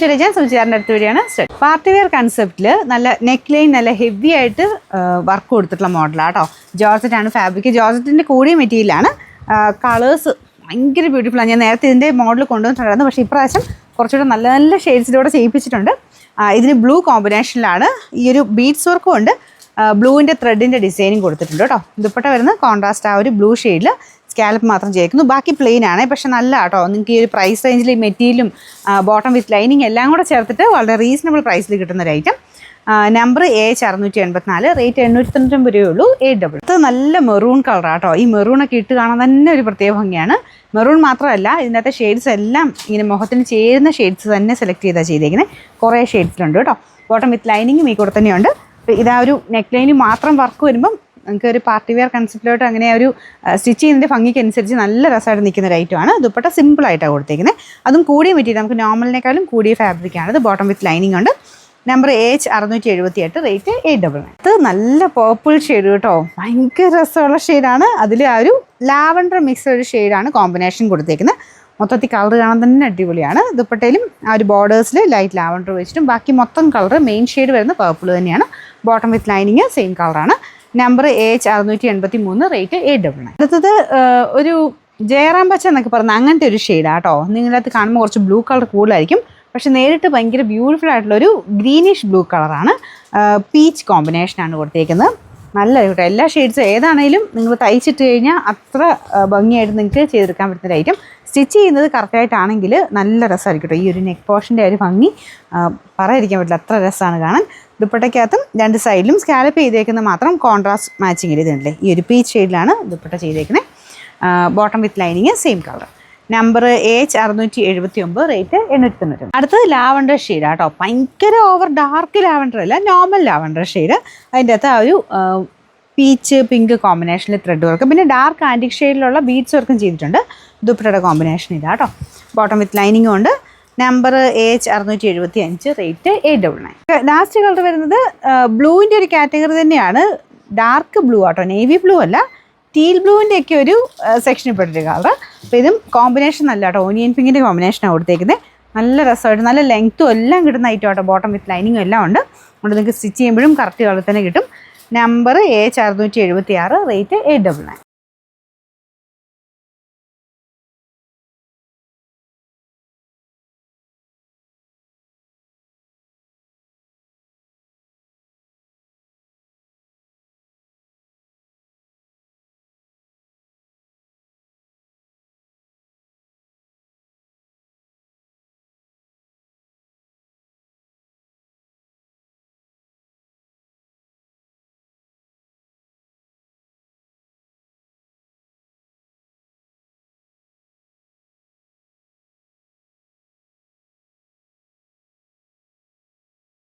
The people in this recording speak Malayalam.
ഞാൻ സൂചിച്ചാറിൻ്റെ അടുത്ത് വഴിയാണ് പാർട്ടി വെയർ കൺസെപ്റ്റിൽ നല്ല നെക്ക് ലൈൻ നല്ല ഹെവി ആയിട്ട് വർക്ക് കൊടുത്തിട്ടുള്ള മോഡലാണ് കേട്ടോ. ജോർജറ്റാണ് ഫാബ്രിക്. ജോർജറ്റിൻ്റെ കൂടിയ മെറ്റീരിയലാണ്. കളേഴ്സ് ഭയങ്കര ബ്യൂട്ടിഫുള്ളാണ്. ഞാൻ നേരത്തെ ഇതിൻ്റെ മോഡൽ കൊണ്ടുവന്നിട്ടുണ്ടായിരുന്നു, പക്ഷേ ഇപ്രാവശ്യം കുറച്ചുകൂടെ നല്ല നല്ല ഷെയ്ഡ്സിലൂടെ ചെയ്യിപ്പിച്ചിട്ടുണ്ട്. ഇതിന് ബ്ലൂ കോമ്പിനേഷനിലാണ്. ഈ ഒരു ബീഡ്സ് വർക്കും ഉണ്ട്. ബ്ലൂവിൻ്റെ ത്രെഡിൻ്റെ ഡിസൈനും കൊടുത്തിട്ടുണ്ട് കേട്ടോ. ദുപ്പട്ട വരുന്ന കോൺട്രാസ്റ്റ് ആ ഒരു ബ്ലൂ ഷെയ്ഡിൽ സ്കാലപ്പ് മാത്രം ചെയ്യിക്കുന്നു. ബാക്കി പ്ലെയിൻ ആണ്, പക്ഷെ നല്ല കേട്ടോ. നിങ്ങൾക്ക് ഈ ഒരു പ്രൈസ് റേഞ്ചിൽ ഈ മെറ്റീരിയലും ബോട്ടം വിത്ത് ലൈനിങ് എല്ലാം കൂടെ ചേർത്തിട്ട് വളരെ റീസണബിൾ പ്രൈസിൽ കിട്ടുന്ന ഒരു ഐറ്റം. നമ്പർ AH684, റേറ്റ് 899 രൂപയുള്ളൂ. 8 നല്ല മെറൂൺ കളറാട്ടോ. ഈ മെറൂണൊക്കെ ഇട്ട് കാണാൻ തന്നെ ഒരു പ്രത്യേക ഭംഗിയാണ്. മെറൂൺ മാത്രമല്ല, ഇതിനകത്തെ ഷെയ്ഡ്സ് എല്ലാം ഇങ്ങനെ മുഖത്തിന് ചേരുന്ന ഷെയ്ഡ്സ് തന്നെ സെലക്ട് ചെയ്താൽ ചെയ്തേക്കുന്നത്. കുറേ ഷെയ്ഡ്സിലുണ്ട് കേട്ടോ. ബോട്ടം വിത്ത് ലൈനിങ്ങും ഈ കൂടെ തന്നെയുണ്ട്. ഇതാ ഒരു നെക്ക് ലൈനിൽ മാത്രം വർക്ക് വരുമ്പം നമുക്ക് ഒരു പാർട്ടി വെയർ കൺസെപ്റ്റിലോട്ട് അങ്ങനെ ഒരു സ്റ്റിച്ച് ചെയ്യുന്നതിൻ്റെ ഭംഗിക്ക് അനുസരിച്ച് നല്ല രസമായിട്ട് നിൽക്കുന്ന ഒരു ഐറ്റമാണ്. ദുപ്പട്ട സിമ്പിളായിട്ടാണ് കൊടുത്തേക്കുന്നത്. അതും കൂടിയ മെറ്റീരിയൽ, നമുക്ക് നോർമലിനേക്കാളും കൂടിയ ഫാബ്രിക്കാണ്. ഇത് ബോട്ടം വിത്ത് ലൈനിങ് ഉണ്ട്. Number AH678, rate 899. ഇത് നല്ല പേർപ്പിൾ ഷെയ്ഡ് കേട്ടോ. ഭയങ്കര രസമുള്ള ഷെയ്ഡാണ്. അതിൽ ആ ഒരു ലാവൻഡർ മിക്സ് ഒരു ഷെയ്ഡാണ് കോമ്പിനേഷൻ കൊടുത്തേക്കുന്നത്. മൊത്തത്തിൽ കളർ കാണാൻ തന്നെ അടിപൊളിയാണ്. ദുപ്പട്ടയിലും ആ ഒരു ബോർഡേഴ്സിൽ ലൈറ്റ് ലാവൻഡർ വെച്ചിട്ടും ബാക്കി മൊത്തം കളർ മെയിൻ ഷെയ്ഡ് വരുന്ന പേർപ്പിൾ തന്നെയാണ്. ബോട്ടം വിത്ത് ലൈനിങ് സെയിം കളറാണ്. Number AH683, rate 899. അടുത്തത് ഒരു ജയറാം പച്ച എന്നൊക്കെ പറഞ്ഞ അങ്ങനത്തെ ഒരു ഷെയ്ഡാണ് കേട്ടോ. നിങ്ങളത് കാണുമ്പോൾ കുറച്ച് ബ്ലൂ കളർ കൂടുതലായിരിക്കും, പക്ഷെ നേരിട്ട് ഭയങ്കര ബ്യൂട്ടിഫുൾ ആയിട്ടുള്ളൊരു ഗ്രീനിഷ് ബ്ലൂ കളറാണ്. പീച്ച് കോമ്പിനേഷനാണ് കൊടുത്തേക്കുന്നത്. നല്ല കേട്ടോ. എല്ലാ ഷെയ്ഡ്സും ഏതാണെങ്കിലും നിങ്ങൾ തയ്ച്ചിട്ട് കഴിഞ്ഞാൽ അത്ര ഭംഗിയായിട്ട് നിങ്ങൾക്ക് ചെയ്തെടുക്കാൻ പറ്റുന്ന ഐറ്റം. സ്റ്റിച്ച് ചെയ്യുന്നത് കറക്റ്റായിട്ടാണെങ്കിൽ നല്ല രസമായിരിക്കും കേട്ടോ. ഈ ഒരു നെക്ക് പോർഷൻ്റെ ഒരു ഭംഗി പറയാതിരിക്കാൻ പറ്റില്ല, അത്ര രസമാണ് കാണാൻ. ദുപ്പട്ടയ്ക്കകത്തും രണ്ട് സൈഡിലും സ്കാലപ്പ് ചെയ്തേക്കുന്ന മാത്രം കോൺട്രാസ്റ്റ് മാച്ചിങ് ഇതുണ്ടല്ലേ. ഈ ഒരു പീച്ച് ഷെയ്ഡിലാണ് ദുപ്പട്ട ചെയ്തേക്കുന്നത്. Bottom with lining same colour. Number AH679, rate 890. അടുത്തത് ലാവൻഡർ ഷെയ്ഡാണ് കേട്ടോ. ഭയങ്കര ഓവർ ഡാർക്ക് ലാവൻഡർ അല്ല, നോർമൽ ലാവൻഡർ ഷെയ്ഡ്. അതിൻ്റെ അകത്ത് ആ ഒരു പീച്ച് പിങ്ക് കോമ്പിനേഷനിൽ ത്രെഡ് വർക്ക്, പിന്നെ ഡാർക്ക് ആൻറ്റിക് ഷെയ്ഡിലുള്ള ബീഡ്സ് വർക്കും ചെയ്തിട്ടുണ്ട്. ദുപ്പട്ടയുടെ കോമ്പിനേഷൻ ഇതാ കേട്ടോ. ബോട്ടം വിത്ത് ലൈനിങ്ങും ഉണ്ട്. Number AH675, rate 899. Last colour വരുന്നത് ബ്ലൂവിൻ്റെ ഒരു കാറ്റഗറി തന്നെയാണ്. ഡാർക്ക് ബ്ലൂ ആട്ടോ, നേവി ബ്ലൂ അല്ല, ടീൽ ബ്ലൂവിൻ്റെ ഒക്കെ ഒരു സെക്ഷനിൽ പെട്ടൊരു കളർ. അപ്പോൾ ഇതും കോമ്പിനേഷൻ നല്ല കേട്ടോ. ഓനിയൻ പിങ്കിൻ്റെ കോമ്പിനേഷനാണ് കൊടുത്തേക്കുന്നത്. നല്ല രസമായിട്ട് നല്ല ലെങ്ത്തും എല്ലാം കിട്ടുന്ന ഐറ്റം കേട്ടോ. ബോട്ടം വിത്ത് ലൈനിങ്ങും എല്ലാം ഉണ്ട്. അതുകൊണ്ട് നിങ്ങൾക്ക് സ്റ്റിച്ച് ചെയ്യുമ്പോഴും കറക്റ്റ് കളർ തന്നെ കിട്ടും. Number AH676, rate 899.